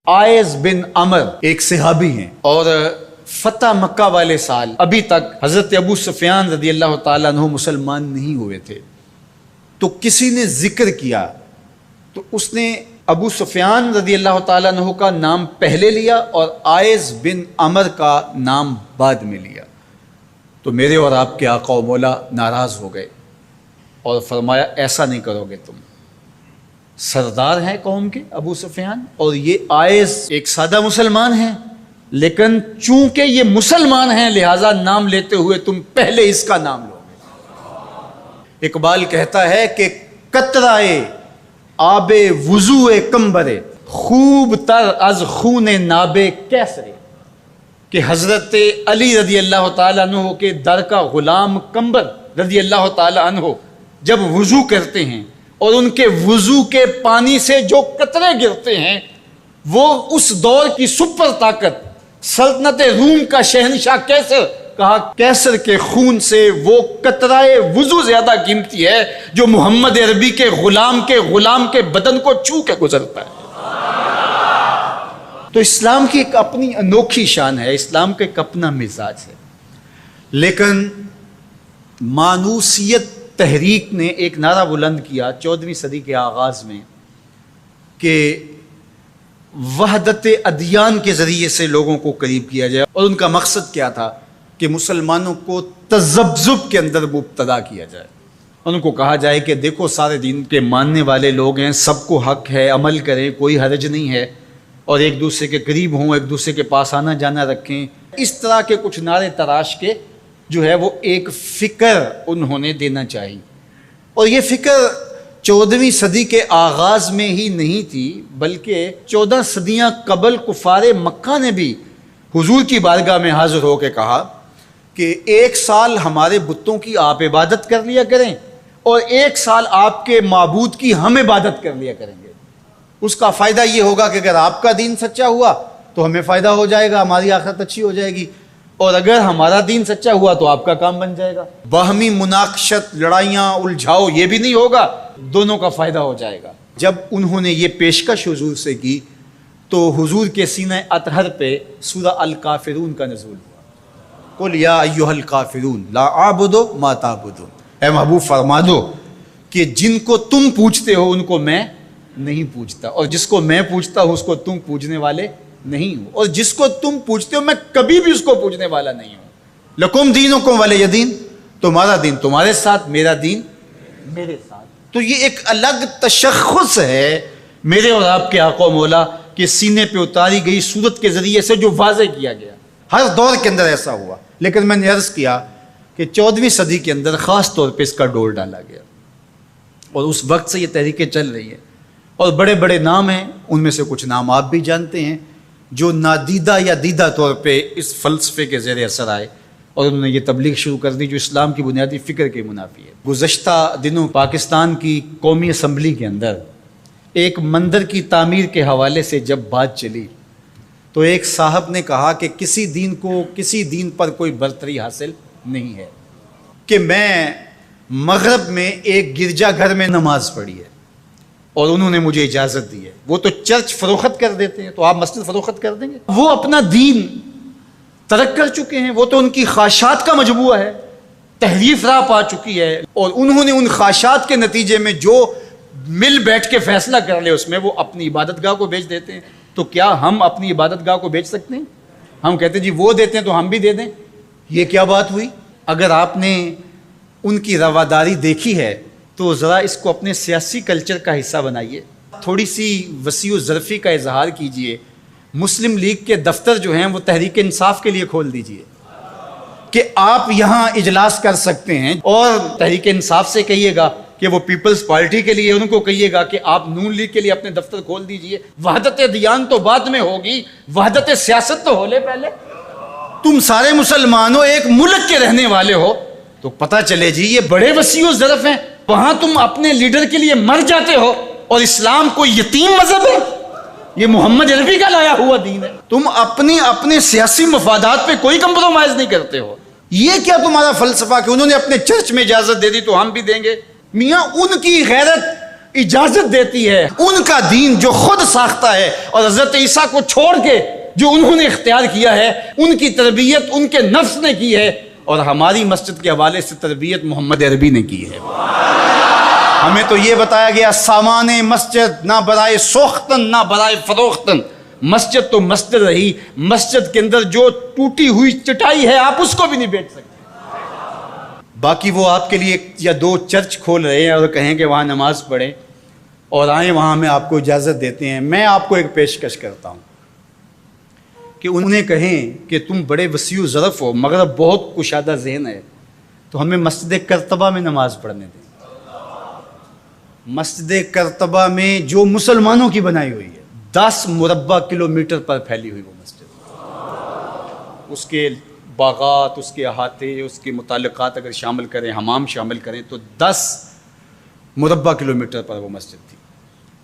Eyes بن عمر ایک صحابی ہیں اور فتح مکہ والے سال ابھی تک حضرت ابو سفیان رضی اللہ تعالیٰ عنہ مسلمان نہیں ہوئے تھے، تو کسی نے ذکر کیا تو اس نے ابو سفیان رضی اللہ تعالیٰ عنہ کا نام پہلے لیا اور آئز بن عمر کا نام بعد میں لیا، تو میرے اور آپ کے آقا و مولا ناراض ہو گئے اور فرمایا ایسا نہیں کرو گے، تم سردار ہیں قوم کے ابو سفیان اور یہ آئز ایک سادہ مسلمان ہیں، لیکن چونکہ یہ مسلمان ہیں لہٰذا نام لیتے ہوئے تم پہلے اس کا نام لو گے۔ اقبال کہتا ہے کہ قطرائے آب وضو کمبرے خوب تر از خون ناب کیسرے، کہ حضرت علی رضی اللہ تعالیٰ عنہ کے در کا غلام کمبر رضی اللہ تعالیٰ عنہ جب وضو کرتے ہیں اور ان کے وضو کے پانی سے جو قطرے گرتے ہیں وہ اس دور کی سپر طاقت سلطنت روم کا شہنشاہ کیسر، کہا کیسر کے خون سے وہ قطرائے وضو زیادہ قیمتی ہے جو محمد عربی کے غلام کے بدن کو چھو کے گزرتا ہے۔ تو اسلام کی ایک اپنی انوکھی شان ہے، اسلام کا ایک اپنا مزاج ہے، لیکن مانوسیت تحریک نے ایک نعرہ بلند کیا 14ویں صدی کے آغاز میں کہ وحدت ادیان کے ذریعے سے لوگوں کو قریب کیا جائے، اور ان کا مقصد کیا تھا کہ مسلمانوں کو تذبذب کے اندر مبتلا کیا جائے، ان کو کہا جائے کہ دیکھو سارے دین کے ماننے والے لوگ ہیں، سب کو حق ہے، عمل کریں، کوئی حرج نہیں ہے، اور ایک دوسرے کے قریب ہوں، ایک دوسرے کے پاس آنا جانا رکھیں۔ اس طرح کے کچھ نعرے تراش کے جو ہے وہ ایک فکر انہوں نے دینا چاہی، اور یہ فکر 14ویں صدی کے آغاز میں ہی نہیں تھی بلکہ 14 صدیاں قبل کفار مکہ نے بھی حضور کی بارگاہ میں حاضر ہو کے کہا کہ 1 سال ہمارے بتوں کی آپ عبادت کر لیا کریں اور 1 سال آپ کے معبود کی ہم عبادت کر لیا کریں گے، اس کا فائدہ یہ ہوگا کہ اگر آپ کا دین سچا ہوا تو ہمیں فائدہ ہو جائے گا، ہماری آخرت اچھی ہو جائے گی، اور اگر ہمارا دین سچا ہوا تو آپ کا کام بن جائے گا، باہمی مناقشت، لڑائیاں، الجھاؤ یہ بھی نہیں ہوگا، دونوں کا فائدہ ہو جائے گا۔ جب انہوں نے یہ پیشکش حضور سے کی تو حضور کے سینہ اطہر پہ سورہ الکافرون کا نزول ہوا، قل یا ایھا الکافرون لا اعبد ما تعبدون، اے محبوب فرما دو کہ جن کو تم پوجتے ہو ان کو میں نہیں پوجتا، اور جس کو میں پوجتا ہوں اس کو تم پوجنے والے نہیں ہوں، اور جس کو تم پوجتے ہو میں کبھی بھی اس کو پوجنے والا نہیں ہوں۔ لکم دینکم ولی دین، تمہارا دین تمہارے ساتھ، میرا دین میرے ساتھ۔ تو یہ ایک الگ تشخص ہے میرے اور آپ کے آقا و مولا کے سینے پہ اتاری گئی صورت کے ذریعے سے جو واضح کیا گیا۔ ہر دور کے اندر ایسا ہوا، لیکن میں نے عرض کیا کہ 14ویں صدی کے اندر خاص طور پہ اس کا ڈور ڈالا گیا، اور اس وقت سے یہ تحریکیں چل رہی ہیں، اور بڑے بڑے نام ہیں، ان میں سے کچھ نام آپ بھی جانتے ہیں جو نادیدہ یا دیدہ طور پہ اس فلسفے کے زیر اثر آئے اور انہوں نے یہ تبلیغ شروع کر دی جو اسلام کی بنیادی فکر کے منافی ہے۔ گزشتہ دنوں پاکستان کی قومی اسمبلی کے اندر ایک مندر کی تعمیر کے حوالے سے جب بات چلی تو ایک صاحب نے کہا کہ کسی دین پر کوئی برتری حاصل نہیں ہے، کہ میں مغرب میں ایک گرجا گھر میں نماز پڑھی ہے اور انہوں نے مجھے اجازت دی ہے، وہ تو چرچ فروخت کر دیتے ہیں تو آپ مسجد فروخت کر دیں گے؟ وہ اپنا دین ترک کر چکے ہیں، وہ تو ان کی خواہشات کا مجموعہ ہے، تحریف راہ پا چکی ہے، اور انہوں نے ان خواہشات کے نتیجے میں جو مل بیٹھ کے فیصلہ کر لے اس میں وہ اپنی عبادت گاہ کو بیچ دیتے ہیں۔ تو کیا ہم اپنی عبادت گاہ کو بیچ سکتے ہیں؟ ہم کہتے ہیں جی وہ دیتے ہیں تو ہم بھی دے دیں، یہ کیا بات ہوئی؟ اگر آپ نے ان کی رواداری دیکھی ہے تو ذرا اس کو اپنے سیاسی کلچر کا حصہ بنائیے، تھوڑی سی وسیع و ظرفی کا اظہار کیجئے، مسلم لیگ کے دفتر جو ہیں وہ تحریک انصاف کے لیے کھول دیجئے کہ آپ یہاں اجلاس کر سکتے ہیں، اور تحریک انصاف سے کہیے گا کہ وہ پیپلز پارٹی کے لیے، ان کو کہیے گا کہ آپ نون لیگ کے لیے اپنے دفتر کھول دیجئے۔ وحدت دیان تو بعد میں ہوگی، وحدت سیاست تو ہو لے پہلے۔ تم سارے مسلمان ہو، ایک ملک کے رہنے والے ہو، تو پتہ چلے جی یہ بڑے وسیع و ظرف ہیں، وہاں تم اپنے لیڈر کے لیے مر جاتے ہو، اور اسلام کوئی یتیم مذہب ہے؟ یہ محمد عربی کا لایا ہوا دین ہے، تم اپنے سیاسی مفادات پہ کوئی کمپرومائز نہیں کرتے ہو۔ یہ کیا تمہارا فلسفہ کہ انہوں نے اپنے چرچ میں اجازت دے دی تو ہم بھی دیں گے؟ میاں ان کی غیرت اجازت دیتی ہے، ان کا دین جو خود ساختہ ہے، اور حضرت عیسیٰ کو چھوڑ کے جو انہوں نے اختیار کیا ہے، ان کی تربیت ان کے نفس نے کی ہے، اور ہماری مسجد کے حوالے سے تربیت محمد عربی نے کی ہے۔ ہمیں تو یہ بتایا گیا سامان مسجد نہ برائے سوختن نہ برائے فروختن، مسجد تو مسجد رہی، مسجد کے اندر جو ٹوٹی ہوئی چٹائی ہے آپ اس کو بھی نہیں بیچ سکتے۔ باقی وہ آپ کے لیے ایک یا دو چرچ کھول رہے ہیں اور کہیں کہ وہاں نماز پڑھیں اور آئیں، وہاں میں آپ کو اجازت دیتے ہیں۔ میں آپ کو ایک پیشکش کرتا ہوں کہ انہیں کہیں کہ تم بڑے وسیع و ظرف ہو مگر بہت کشادہ ذہن ہے، تو ہمیں مسجد کرتبہ میں نماز پڑھنے دیں۔ مسجد کرتبہ میں جو مسلمانوں کی بنائی ہوئی ہے، 10 مربع کلومیٹر پر پھیلی ہوئی وہ مسجد، اس کے باغات، اس کے احاطے، اس کے متعلقات اگر شامل کریں، حمام شامل کریں، تو 10 مربع کلومیٹر پر وہ مسجد تھی،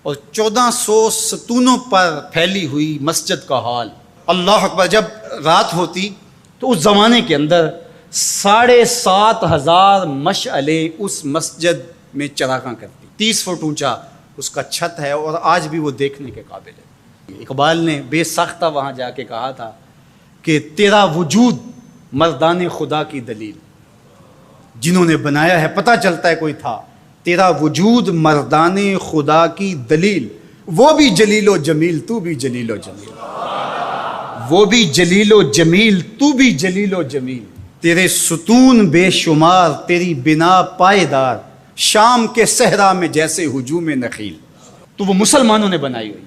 اور 1400 ستونوں پر پھیلی ہوئی مسجد کا حال۔ اللہ اکبر! جب رات ہوتی تو اس زمانے کے اندر 7,500 مشعلیں اس مسجد میں چراغاں کرتی، 30 فٹ اونچا اس کا چھت ہے، اور آج بھی وہ دیکھنے کے قابل ہے۔ اقبال نے بے ساختہ وہاں جا کے کہا تھا کہ تیرا وجود مردان خدا کی دلیل، جنہوں نے بنایا ہے پتہ چلتا ہے کوئی تھا، تیرا وجود مردان خدا کی دلیل، وہ بھی جلیل و جمیل تو بھی جلیل و جمیل، وہ بھی جلیل و جمیل تو بھی جلیل و جمیل، تیرے ستون بے شمار تیری بنا پائیدار، شام کے صحرا میں جیسے ہجوم نخیل۔ تو وہ مسلمانوں نے بنائی ہوئی،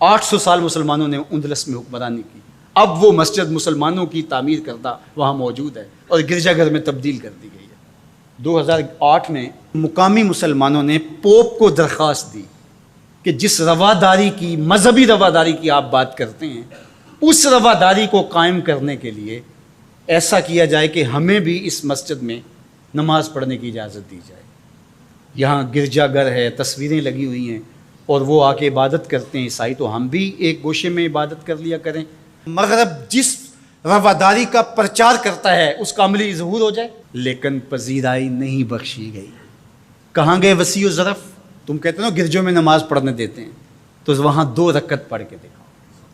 800 سال مسلمانوں نے اندلس میں حکمرانی کی، اب وہ مسجد مسلمانوں کی تعمیر کردہ وہاں موجود ہے اور گرجا گھر میں تبدیل کر دی گئی ہے۔ 2008 میں مقامی مسلمانوں نے پوپ کو درخواست دی کہ جس رواداری کی، مذہبی رواداری کی آپ بات کرتے ہیں، اس رواداری کو قائم کرنے کے لیے ایسا کیا جائے کہ ہمیں بھی اس مسجد میں نماز پڑھنے کی اجازت دی جائے۔ یہاں گرجا گھر ہے، تصویریں لگی ہوئی ہیں، اور وہ آ کے عبادت کرتے ہیں عیسائی، تو ہم بھی ایک گوشے میں عبادت کر لیا کریں۔ مغرب جس رواداری کا پرچار کرتا ہے اس کا عملی ظہور ہو جائے، لیکن پذیرائی نہیں بخشی گئی۔ کہاں گئے وسیع و ظرف؟ تم کہتے ہو گرجوں میں نماز پڑھنے دیتے ہیں، تو وہاں 2 رکعت پڑھ کے دیکھا۔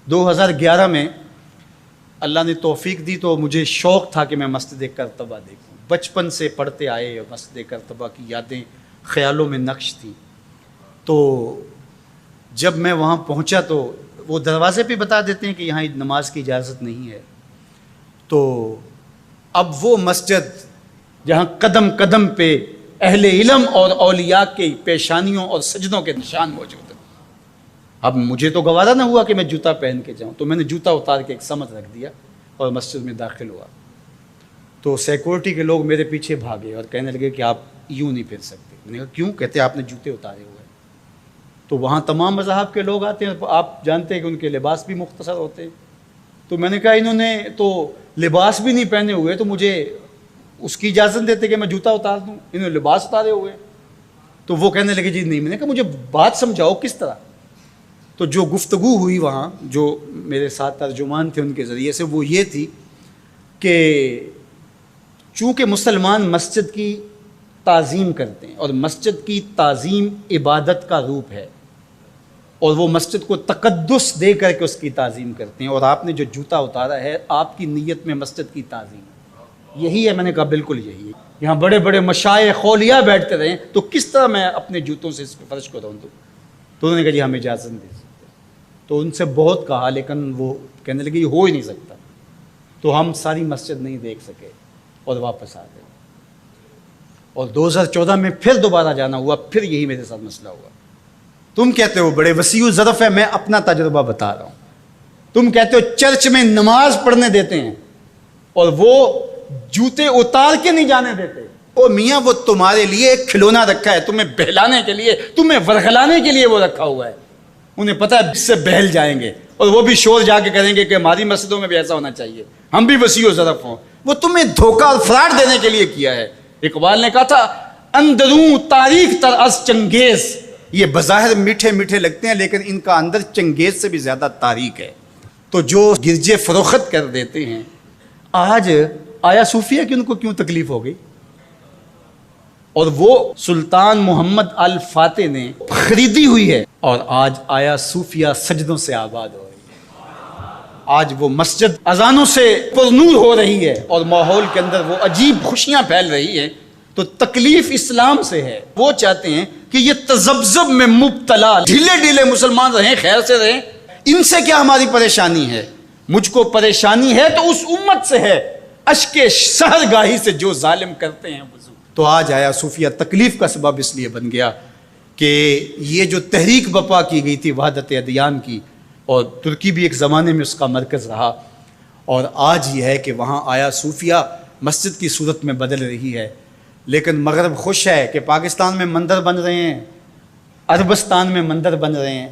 2011 میں اللہ نے توفیق دی تو مجھے شوق تھا کہ میں مسجد کرتبہ دیکھوں، بچپن سے پڑھتے آئے، اور مسجد کرتبہ کی یادیں خیالوں میں نقش تھیں۔ تو جب میں وہاں پہنچا تو وہ دروازے پہ بتا دیتے ہیں کہ یہاں نماز کی اجازت نہیں ہے، تو اب وہ مسجد جہاں قدم قدم پہ اہل علم اور اولیاء کے پیشانیوں اور سجدوں کے نشان موجود ہیں، اب مجھے تو گوارا نہ ہوا کہ میں جوتا پہن کے جاؤں، تو میں نے جوتا اتار کے ایک سمت رکھ دیا اور مسجد میں داخل ہوا۔ تو سیکورٹی کے لوگ میرے پیچھے بھاگے اور کہنے لگے کہ آپ یوں نہیں پھر سکتے۔ میں نے کہا کیوں؟ کہتے آپ نے جوتے اتارے ہوئے۔ تو وہاں تمام مذاہب کے لوگ آتے ہیں، آپ جانتے ہیں کہ ان کے لباس بھی مختصر ہوتے ہیں، تو میں نے کہا انہوں نے تو لباس بھی نہیں پہنے ہوئے، تو مجھے اس کی اجازت دیتے کہ میں جوتا اتار دوں؟ انہوں نے لباس اتارے ہوئے۔ تو وہ کہنے لگے جی نہیں۔ میں نے کہا مجھے بات سمجھاؤ کس طرح؟ تو جو گفتگو ہوئی وہاں، جو میرے ساتھ ترجمان تھے ان کے ذریعے سے، وہ یہ تھی کہ چونکہ مسلمان مسجد کی تعظیم کرتے ہیں، اور مسجد کی تعظیم عبادت کا روپ ہے، اور وہ مسجد کو تقدس دے کر کے اس کی تعظیم کرتے ہیں، اور آپ نے جو جوتا اتارا ہے آپ کی نیت میں مسجد کی تعظیم ہے، یہی ہے۔ میں نے کہا بالکل یہی ہے۔ یہاں بڑے بڑے مشائخ اولیاء بیٹھتے رہیں تو کس طرح میں اپنے جوتوں سے اس فرش کو روندوں؟ تو انہوں نے کہا جی ہم اجازت نہیں دے سکتے۔ تو ان سے بہت کہا، لیکن وہ کہنے لگے یہ ہو ہی نہیں سکتا، تو ہم ساری مسجد نہیں دیکھ سکے اور واپس آ گئے۔ اور 2014 میں پھر دوبارہ جانا ہوا، پھر یہی میرے ساتھ مسئلہ ہوا۔ تم کہتے ہو بڑے وسیع و ظرف ہے، میں اپنا تجربہ بتا رہا ہوں۔ تم کہتے ہو چرچ میں نماز پڑھنے دیتے ہیں اور وہ جوتے اتار کے نہیں جانے دیتے۔ او میاں وہ تمہارے لیے ایک کھلونا رکھا ہے، تمہیں بہلانے کے لیے، تمہیں ورغلانے کے لیے وہ رکھا ہوا ہے۔ انہیں پتہ ہے اس سے بہل جائیں گے، اور وہ بھی شور جا کے کریں گے کہ ہماری مسجدوں میں بھی ایسا ہونا چاہیے، ہم بھی وسیع و ظرف ہوں۔ وہ تمہیں دھوکہ اور فراڈ دینے کے لیے کیا ہے۔ اقبال نے کہا تھا اندروں تاریخ تر از چنگیز، یہ بظاہر میٹھے میٹھے لگتے ہیں لیکن ان کا اندر چنگیز سے بھی زیادہ تاریخ ہے۔ تو جو گرجے فروخت کر دیتے ہیں، آج آیا صوفیہ کہ ان کو کیوں تکلیف ہو گئی؟ اور وہ سلطان محمد الفاتح نے خریدی ہوئی ہے، اور آج آیا صوفیہ سجدوں سے آباد ہو رہی ہے۔ آج وہ مسجد اذانوں سے پرنور ہو رہی ہے اور ماحول کے اندر وہ عجیب خوشیاں پھیل رہی ہیں۔ تو تکلیف اسلام سے ہے، وہ چاہتے ہیں کہ یہ تذبذب میں مبتلا ڈھیلے ڈھیلے مسلمان رہیں، خیر سے رہیں، ان سے کیا ہماری پریشانی ہے؟ مجھ کو پریشانی ہے تو اس امت سے ہے، اشک سحرگاہی سے جو ظالم کرتے ہیں وضو۔ تو آج آیا صوفیہ تکلیف کا سبب اس لیے بن گیا کہ یہ جو تحریک بپا کی گئی تھی وحدت ادیان کی، اور ترکی بھی ایک زمانے میں اس کا مرکز رہا، اور آج یہ ہے کہ وہاں آیا صوفیہ مسجد کی صورت میں بدل رہی ہے۔ لیکن مغرب خوش ہے کہ پاکستان میں مندر بن رہے ہیں، عربستان میں مندر بن رہے ہیں،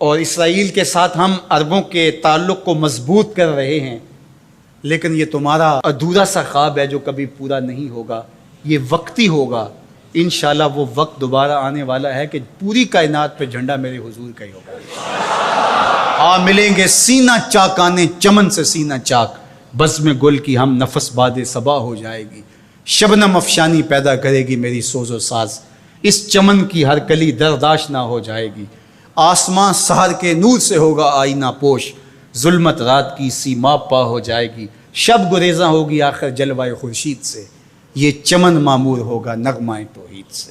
اور اسرائیل کے ساتھ ہم عربوں کے تعلق کو مضبوط کر رہے ہیں۔ لیکن یہ تمہارا ادھورا سا خواب ہے جو کبھی پورا نہیں ہوگا، یہ وقتی ہوگا۔ انشاءاللہ وہ وقت دوبارہ آنے والا ہے کہ پوری کائنات پہ جھنڈا میرے حضور کا ہی ہوگا۔ ملیں گے سینہ چاکانے چمن سے سینہ چاک، بزم گل کی ہم نفس باد صبا ہو جائے گی، شبنم افشانی پیدا کرے گی میری سوز و ساز، اس چمن کی ہر کلی درداش نہ ہو جائے گی، آسمان سحر کے نور سے ہوگا آئینہ پوش، ظلمت رات کی سیما پا ہو جائے گی، شب گریزاں ہوگی آخر جلوہ خورشید سے، یہ چمن معمور ہوگا نغمہ توحید سے۔